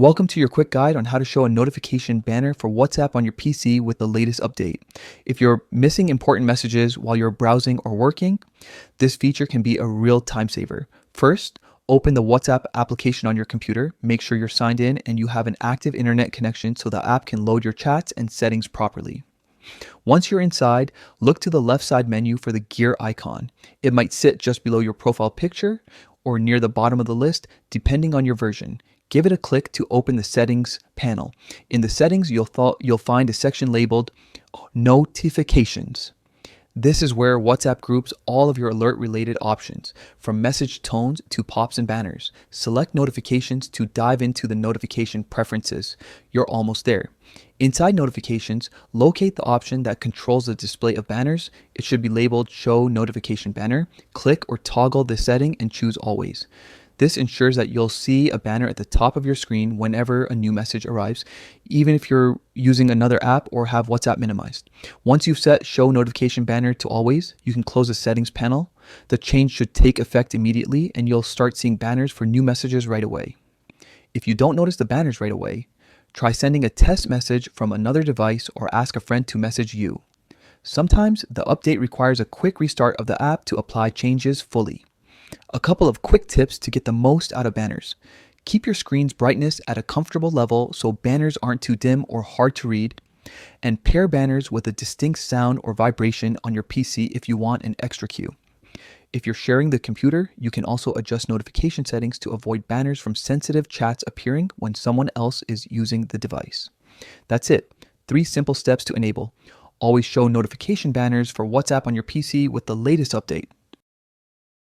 Welcome to your quick guide on how to show a notification banner for WhatsApp on your PC with the latest update. If you're missing important messages while you're browsing or working, this feature can be a real time saver. First, open the WhatsApp application on your computer. Make sure you're signed in and you have an active internet connection so the app can load your chats and settings properly. Once you're inside, look to the left side menu for the gear icon. It might sit just below your profile picture or near the bottom of the list, depending on your version. Give it a click to open the settings panel. In the settings, you'll find a section labeled Notifications. This is where WhatsApp groups all of your alert related options, from message tones to pops and banners. Select notifications to dive into the notification preferences. You're almost there. Inside notifications, locate the option that controls the display of banners. It should be labeled Show Notification Banner. Click or toggle this setting and choose Always. This ensures that you'll see a banner at the top of your screen whenever a new message arrives, even if you're using another app or have WhatsApp minimized. Once you've set Show Notification Banner to Always, you can close the settings panel. The change should take effect immediately and you'll start seeing banners for new messages right away. If you don't notice the banners right away, try sending a test message from another device or ask a friend to message you. Sometimes the update requires a quick restart of the app to apply changes fully. A couple of quick tips to get the most out of banners. Keep your screen's brightness at a comfortable level so banners aren't too dim or hard to read. And pair banners with a distinct sound or vibration on your PC if you want an extra cue. If you're sharing the computer, you can also adjust notification settings to avoid banners from sensitive chats appearing when someone else is using the device. That's it. 3 simple steps to enable. Always show notification banners for WhatsApp on your PC with the latest update.